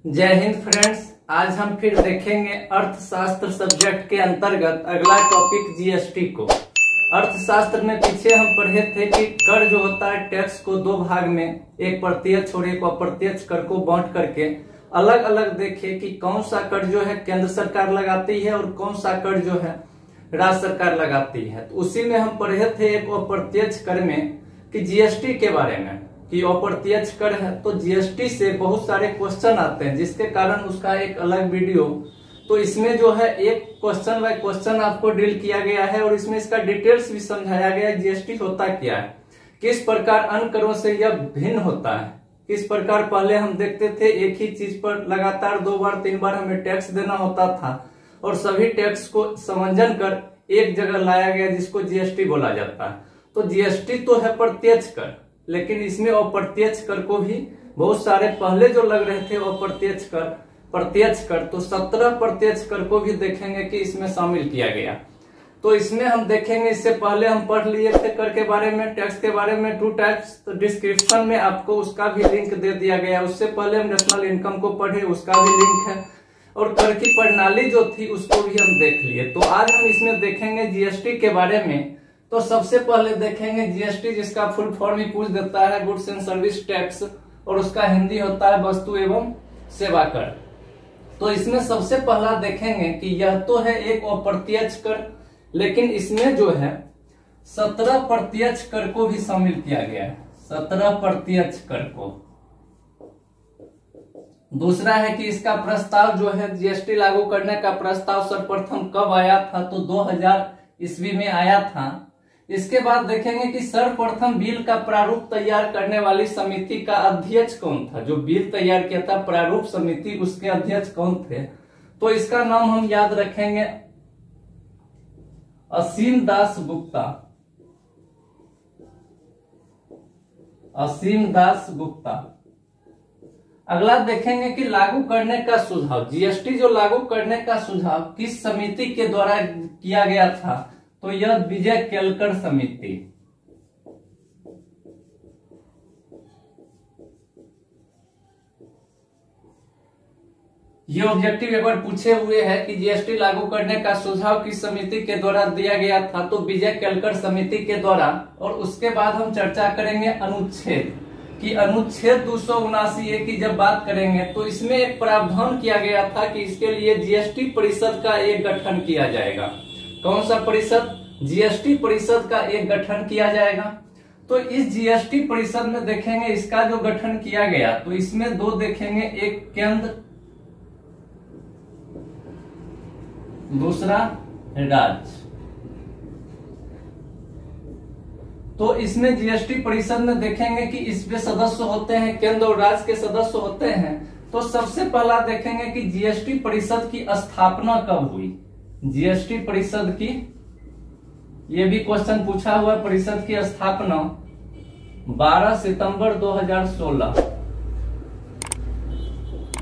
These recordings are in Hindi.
जय हिंद फ्रेंड्स। आज हम फिर देखेंगे अर्थशास्त्र सब्जेक्ट के अंतर्गत अगला टॉपिक जीएसटी को। अर्थशास्त्र में पीछे हम पढ़े थे कि कर जो होता है टैक्स को दो भाग में, एक प्रत्यक्ष और एक अप्रत्यक्ष कर को बांट करके अलग अलग देखे कि कौन सा कर जो है केंद्र सरकार लगाती है और कौन सा कर जो है राज्य सरकार लगाती है। तो उसी में हम पढ़े थे एक अप्रत्यक्ष कर में कि जीएसटी के बारे में कि अप्रत्यक्ष कर है तो जीएसटी से बहुत सारे क्वेश्चन आते हैं, जिसके कारण उसका एक अलग वीडियो। तो इसमें जो है एक क्वेश्चन बाय क्वेश्चन आपको डील किया गया है और इसमें इसका डिटेल्स भी समझाया गया है। जीएसटी होता क्या है, किस प्रकार अन्य करों से यह भिन्न होता है, किस प्रकार पहले हम देखते थे एक ही चीज पर लगातार 2 बार 3 बार हमें टैक्स देना होता था और सभी टैक्स को समंजन कर एक जगह लाया गया जिसको जीएसटी बोला जाता है। तो जीएसटी तो है प्रत्यक्ष कर, लेकिन इसमें अप्रत्यक्ष कर को भी बहुत सारे पहले जो लग रहे थे अप्रत्यक्ष कर प्रत्यक्ष कर, तो 17 प्रत्यक्ष कर को भी देखेंगे कि इसमें शामिल किया गया। तो इसमें हम देखेंगे, इससे पहले हम पढ़ लिए थे कर के बारे में, टैक्स के बारे में 2 टाइप्स। तो डिस्क्रिप्शन में आपको उसका भी लिंक दे दिया गया। उससे पहले हम नेशनल इनकम को पढ़े, उसका भी लिंक है, और कर की प्रणाली जो थी उसको भी हम देख लिए। तो आज हम इसमें देखेंगे जीएसटी के बारे में। तो सबसे पहले देखेंगे जीएसटी, जिसका फुल फॉर्म ही पूछ देता है गुड्स एंड सर्विस टैक्स, और उसका हिंदी होता है वस्तु एवं सेवा कर। तो इसमें सबसे पहला देखेंगे कि यह तो है एक अप्रत्यक्ष कर, लेकिन इसमें जो है 17 प्रत्यक्ष कर को भी शामिल किया गया है, 17 प्रत्यक्ष कर को। दूसरा है कि इसका प्रस्ताव जो है जीएसटी लागू करने का प्रस्ताव सर्वप्रथम कब आया था, तो 2000 ईस्वी में आया था। इसके बाद देखेंगे कि सर्वप्रथम बिल का प्रारूप तैयार करने वाली समिति का अध्यक्ष कौन था, जो बिल तैयार किया था प्रारूप समिति, उसके अध्यक्ष कौन थे। तो इसका नाम हम याद रखेंगे असीम दास गुप्ता। असीम दास गुप्ता। अगला देखेंगे कि लागू करने का सुझाव, जीएसटी जो लागू करने का सुझाव किस समिति के द्वारा किया गया था, तो यह विजय केलकर समिति। ये ऑब्जेक्टिव एक बार पूछे हुए हैं कि जीएसटी लागू करने का सुझाव किस समिति के द्वारा दिया गया था, तो विजय केलकर समिति के द्वारा। और उसके बाद हम चर्चा करेंगे अनुच्छेद कि अनुच्छेद 279A की जब बात करेंगे तो इसमें एक प्रावधान किया गया था कि इसके लिए जीएसटी परिषद का एक गठन किया जाएगा। कौन सा परिषद? जीएसटी परिषद का एक गठन किया जाएगा। तो इस जीएसटी परिषद में देखेंगे इसका जो गठन किया गया, तो इसमें 2 देखेंगे, एक केंद्र, दूसरा राज्य। तो इसमें जीएसटी परिषद में देखेंगे कि इसमें सदस्य होते हैं, केंद्र और राज्य के सदस्य होते हैं। तो सबसे पहला देखेंगे कि जीएसटी परिषद की स्थापना कब हुई। जीएसटी परिषद की, ये भी क्वेश्चन पूछा हुआ, परिषद की स्थापना 12 सितंबर 2016।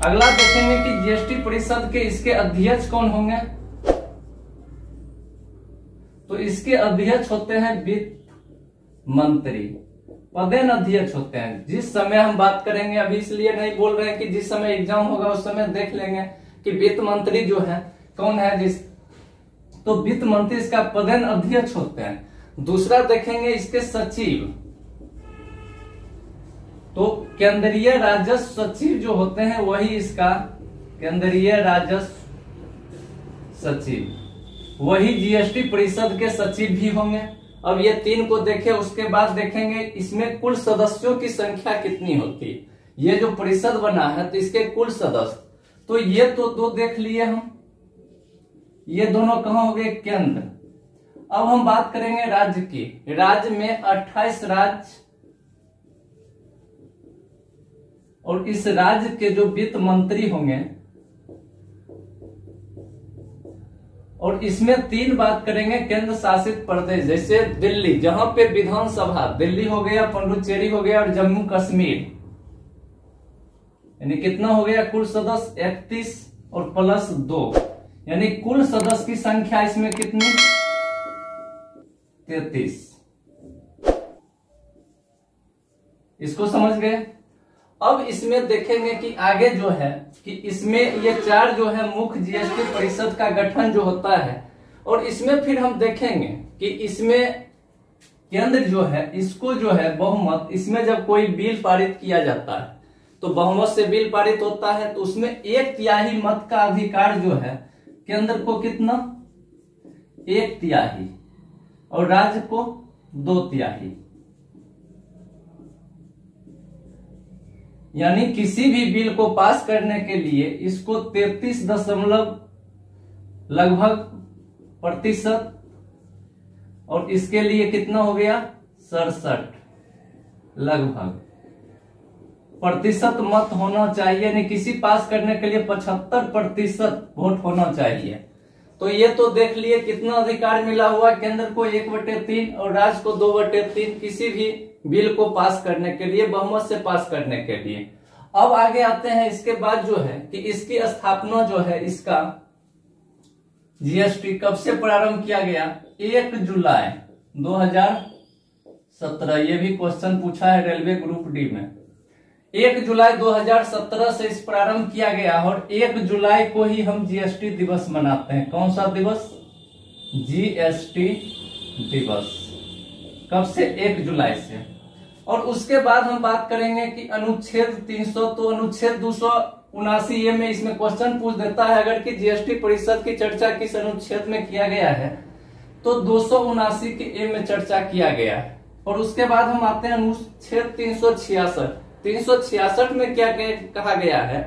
अगला देखेंगे कि जीएसटी परिषद के इसके अध्यक्ष कौन होंगे, तो इसके अध्यक्ष होते हैं वित्त मंत्री, पदेन अध्यक्ष होते हैं। जिस समय हम बात करेंगे, अभी इसलिए नहीं बोल रहे हैं कि जिस समय एग्जाम होगा उस समय देख लेंगे कि वित्त मंत्री जो है कौन है, जिस तो वित्त मंत्री इसका पदेन अध्यक्ष होते हैं। दूसरा देखेंगे इसके सचिव, तो केंद्रीय राजस्व सचिव जो होते हैं वही इसका केंद्रीय राजस्व सचिव, वही जीएसटी परिषद के सचिव भी होंगे। अब ये 3 को देखें, उसके बाद देखेंगे इसमें कुल सदस्यों की संख्या कितनी होती है। ये जो परिषद बना है तो इसके कुल सदस्य, तो ये तो 2 देख लिए हम, ये दोनों कहां हो गए, केंद्र। अब हम बात करेंगे राज्य की। राज्य में 28 राज्य, और इस राज्य के जो वित्त मंत्री होंगे, और इसमें 3 बात करेंगे केंद्र शासित प्रदेश, जैसे दिल्ली, जहां पे विधानसभा, दिल्ली हो गया, पुडुचेरी हो गया और जम्मू कश्मीर। यानी कितना हो गया कुल सदस्य 31 और प्लस 2, यानी कुल सदस्य की संख्या इसमें कितनी, 33। इसको समझ गए। अब इसमें देखेंगे कि आगे जो है कि इसमें ये 4 जो है मुख्य जीएसटी परिषद का गठन जो होता है, और इसमें फिर हम देखेंगे कि इसमें केंद्र जो है इसको जो है बहुमत, इसमें जब कोई बिल पारित किया जाता है तो बहुमत से बिल पारित होता है, तो उसमें 1/3 मत का अधिकार जो है केंद्र को कितना 1/3 और राज्य को 2/3, यानी किसी भी बिल को पास करने के लिए इसको 33 दशमलव लगभग प्रतिशत, और इसके लिए कितना हो गया 67 लगभग प्रतिशत मत होना चाहिए, यानी किसी पास करने के लिए 75% वोट होना चाहिए। तो ये तो देख लिए कितना अधिकार मिला हुआ केंद्र को 1/3 और राज्य को 2/3 किसी भी बिल को पास करने के लिए, बहुमत से पास करने के लिए। अब आगे आते हैं, इसके बाद जो है कि इसकी स्थापना जो है इसका जीएसटी कब से प्रारंभ किया गया 1 जुलाई 2017। ये भी क्वेश्चन पूछा है रेलवे ग्रुप डी में। 1 जुलाई 2017 से इस प्रारंभ किया गया और 1 जुलाई को ही हम जीएसटी दिवस मनाते हैं। कौन सा दिवस? जीएसटी दिवस। कब से? 1 जुलाई से। और उसके बाद हम बात करेंगे कि अनुच्छेद 300, तो अनुच्छेद 279 में इसमें क्वेश्चन पूछ देता है अगर कि जीएसटी परिषद की चर्चा किस अनुच्छेद में किया गया है, तो 279 के ए में चर्चा किया गया है। और उसके बाद हम आते हैं अनुच्छेद 366। 366 में क्या कहा गया है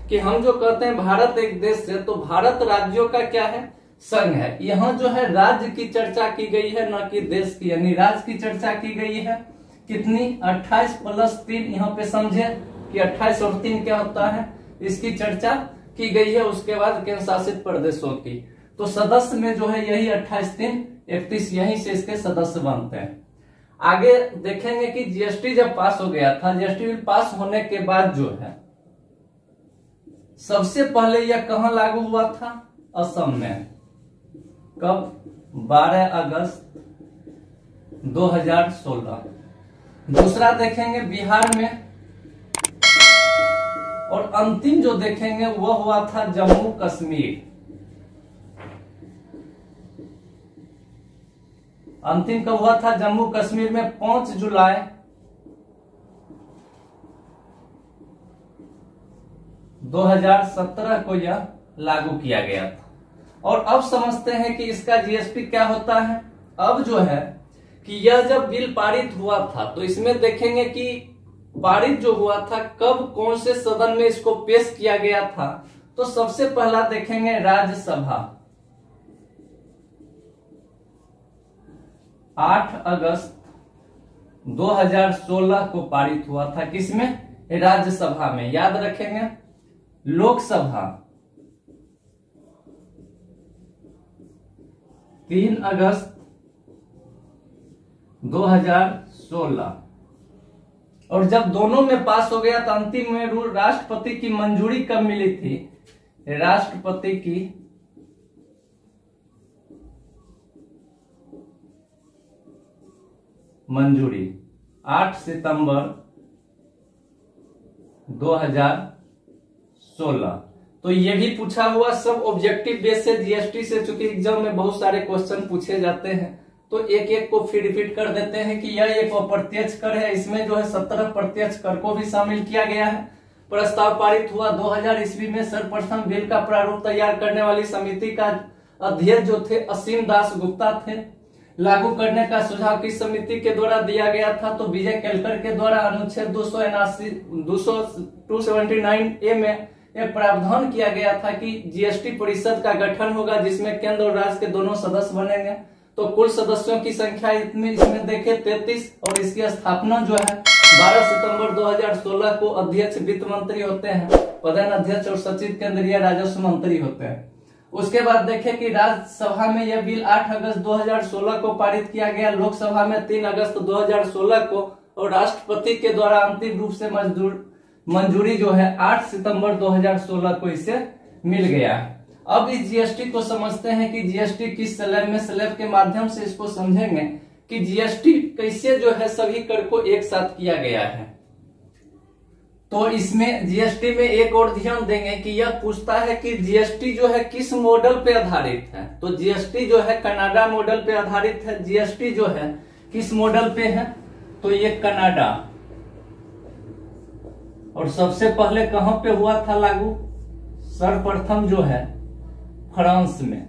कि हम जो कहते हैं भारत एक देश है, तो भारत राज्यों का क्या है? संघ है। यहाँ जो है राज्य की चर्चा की गई है, न कि देश की, यानी राज्य की चर्चा की गई है। कितनी? 28 + 3। यहाँ पे समझे कि 28 और 3 क्या होता है, इसकी चर्चा की गई है। उसके बाद केंद्र शासित प्रदेशों की, तो सदस्य में जो है यही 28 3 31 यहीं से इसके सदस्य बनते हैं। आगे देखेंगे कि जीएसटी जब पास हो गया था, जीएसटी बिल पास होने के बाद जो है सबसे पहले यह कहां लागू हुआ था? असम में। कब? 12 अगस्त 2016। दूसरा देखेंगे बिहार में, और अंतिम जो देखेंगे वो हुआ था जम्मू कश्मीर। अंतिम कब हुआ था? जम्मू कश्मीर में 5 जुलाई 2017 को यह लागू किया गया था। और अब समझते हैं कि इसका जीएसटी क्या होता है। अब जो है कि यह जब बिल पारित हुआ था, तो इसमें देखेंगे कि पारित जो हुआ था कब, कौन से सदन में इसको पेश किया गया था। तो सबसे पहला देखेंगे राज्यसभा। 8 अगस्त 2016 को पारित हुआ था। किसमें? राज्यसभा में। याद रखेंगे। लोकसभा 3 अगस्त 2016। और जब दोनों में पास हो गया तो अंतिम में राष्ट्रपति की मंजूरी कब मिली थी? राष्ट्रपति की मंजूरी 8 सितंबर 2016। तो ये भी पूछा हुआ सब ऑब्जेक्टिव बेस से जीएसटी से, चूंकि एग्जाम में बहुत सारे क्वेश्चन पूछे जाते हैं तो एक एक को फिर रिपीट कर देते हैं कि यह एक अप्रत्यक्ष कर है। इसमें जो है 17 प्रत्यक्ष कर को भी शामिल किया गया है। प्रस्ताव पारित हुआ 2000 ईस्वी में। सर्वप्रथम बिल का प्रारूप तैयार करने वाली समिति का अध्यक्ष जो थे असीम दास गुप्ता थे। लागू करने का सुझाव किस समिति के द्वारा दिया गया था? तो विजय केलकर के द्वारा। अनुच्छेद 279A में एक प्रावधान किया गया था कि जीएसटी परिषद का गठन होगा जिसमें केंद्र और राज्य के दोनों सदस्य बनेंगे। तो कुल सदस्यों की संख्या इसमें देखे 33, और इसकी स्थापना जो है 12 सितंबर 2016 को अध्यक्ष वित्त मंत्री होते हैं, प्रधान अध्यक्ष और सचिव केंद्रीय राजस्व मंत्री होते हैं। उसके बाद देखें कि राज्यसभा में यह बिल 8 अगस्त 2016 को पारित किया गया, लोकसभा में 3 अगस्त 2016 को, और राष्ट्रपति के द्वारा अंतिम रूप से मंजूरी जो है 8 सितंबर 2016 को इसे मिल गया है। अब इस जीएसटी को समझते हैं कि जीएसटी किस स्लैब में, स्लैब के माध्यम से इसको समझेंगे कि जीएसटी कैसे जो है सभी कर को एक साथ किया गया है। तो इसमें जीएसटी में एक और ध्यान देंगे कि यह पूछता है कि जीएसटी जो है किस मॉडल पे आधारित है। तो जीएसटी जो है कनाडा मॉडल पे आधारित है। जीएसटी जो है किस मॉडल पे है, तो ये कनाडा। और सबसे पहले कहां पे हुआ था लागू, सर्वप्रथम जो है फ्रांस में।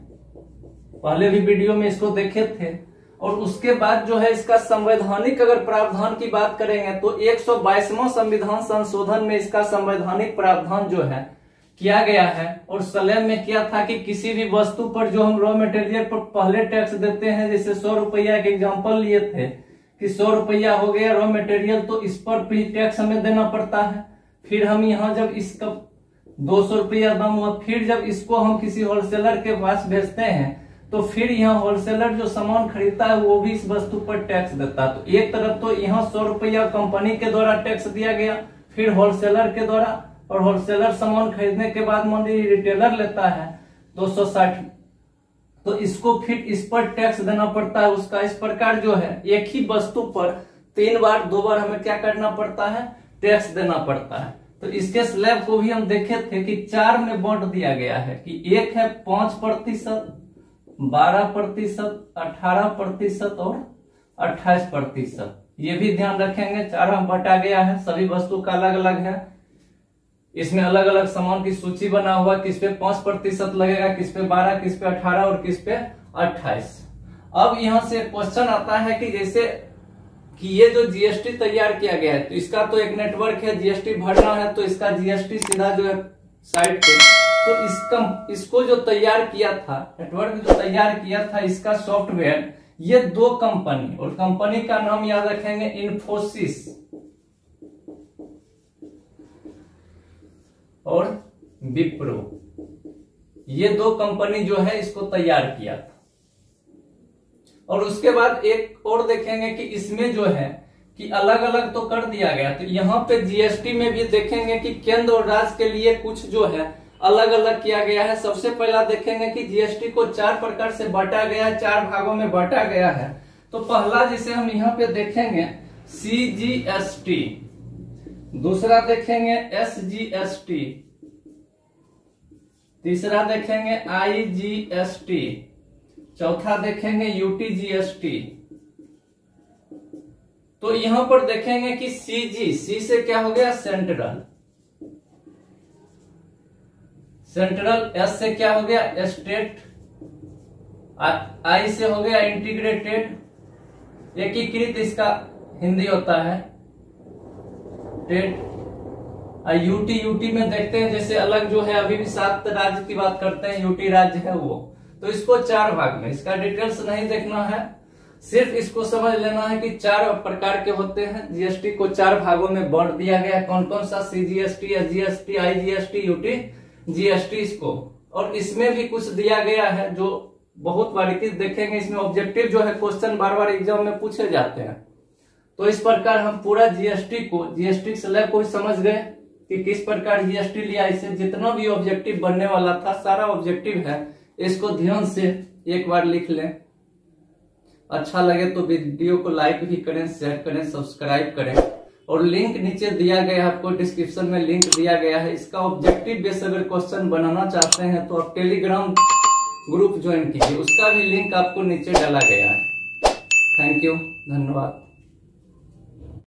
पहले भी वीडियो में इसको देखे थे। और उसके बाद जो है इसका संवैधानिक अगर प्रावधान की बात करेंगे तो 122वां संविधान संशोधन में इसका संवैधानिक प्रावधान जो है किया गया है। और स्लैब में क्या था कि किसी भी वस्तु पर जो हम रॉ मटेरियल पर पहले टैक्स देते हैं, जैसे 100 रुपया के एग्जाम्पल लिए थे कि 100 रुपया हो गया रॉ मटेरियल, तो इस पर भी टैक्स हमें देना पड़ता है। फिर हम यहाँ जब इसका 200 रुपया दाम हुआ, फिर जब इसको हम किसी होलसेलर के पास भेजते हैं तो फिर यहाँ होलसेलर जो सामान खरीदता है वो भी इस वस्तु पर टैक्स देता है। तो एक तरफ तो यहाँ 100 रुपया कंपनी के द्वारा टैक्स दिया गया, फिर होलसेलर के द्वारा, और होलसेलर सामान खरीदने के बाद मान लीजिए रिटेलर लेता है 260, तो इसको फिर इस पर टैक्स देना पड़ता है उसका। इस प्रकार जो है एक ही वस्तु पर 2 बार हमें क्या करना पड़ता है, टैक्स देना पड़ता है। तो इसके स्लैब को भी हम देखे थे कि 4 में बांट दिया गया है कि एक है 5%, 12%, 18% और 28%। ये भी ध्यान रखेंगे, 4 में बांटा गया है, सभी वस्तु का अलग अलग है। इसमें अलग अलग सामान की सूची बना हुआ, किस पे 5% लगेगा, किस पे 12, किस पे 18 और किस पे 28। अब यहां से क्वेश्चन आता है कि जैसे कि ये जो जीएसटी तैयार किया गया है, तो इसका तो एक नेटवर्क है, जीएसटी भरना है तो इसका जीएसटी सीधा जो है साइट पे, तो इसको जो तैयार किया था, नेटवर्क जो तैयार किया था, इसका सॉफ्टवेयर, ये 2 कंपनी, और कंपनी का नाम याद रखेंगे इन्फोसिस और विप्रो, ये 2 कंपनी जो है इसको तैयार किया था। और उसके बाद एक और देखेंगे कि इसमें जो है कि अलग अलग तो कर दिया गया, तो यहाँ पे जीएसटी में भी देखेंगे कि केंद्र और राज्य के लिए कुछ जो है अलग अलग किया गया है। सबसे पहला देखेंगे कि जीएसटी को 4 प्रकार से बांटा गया है, 4 भागों में बांटा गया है। तो पहला जिसे हम यहाँ पे देखेंगे सीजीएसटी, दूसरा देखेंगे एसजीएसटी, तीसरा देखेंगे आईजीएसटी, चौथा देखेंगे यूटीजीएसटी। तो यहां पर देखेंगे कि सी से क्या हो गया, सेंट्रल, एस से क्या हो गया, स्टेट, आई से हो गया इंटीग्रेटेड, एकीकृत इसका हिंदी होता है टेट। यूटी में देखते हैं जैसे अलग जो है, अभी भी 7 राज्य की बात करते हैं, यूटी राज्य है वो। तो इसको 4 भाग में, इसका डिटेल्स नहीं देखना है, सिर्फ इसको समझ लेना है कि 4 प्रकार के होते हैं। जीएसटी को 4 भागों में बांट दिया गया है। कौन कौन सा, CGST, SGST, IGST, UT GST इसको। और इसमें भी कुछ दिया गया है जो बहुत बारीकी देखेंगे। इसमें ऑब्जेक्टिव जो है क्वेश्चन बार एग्जाम में पूछे जाते हैं। तो इस प्रकार हम पूरा जीएसटी स्लैब को समझ गए कि किस प्रकार जीएसटी लिया। इससे जितना भी ऑब्जेक्टिव बनने वाला था सारा ऑब्जेक्टिव है, इसको ध्यान से एक बार लिख लें। अच्छा लगे तो वीडियो को लाइक भी करें, शेयर करें, सब्सक्राइब करें। और लिंक नीचे दिया गया है, आपको डिस्क्रिप्शन में लिंक दिया गया है। इसका ऑब्जेक्टिव बेस अगर क्वेश्चन बनाना चाहते हैं तो आप टेलीग्राम ग्रुप ज्वाइन कीजिए, उसका भी लिंक आपको नीचे डाला गया है। थैंक यू, धन्यवाद।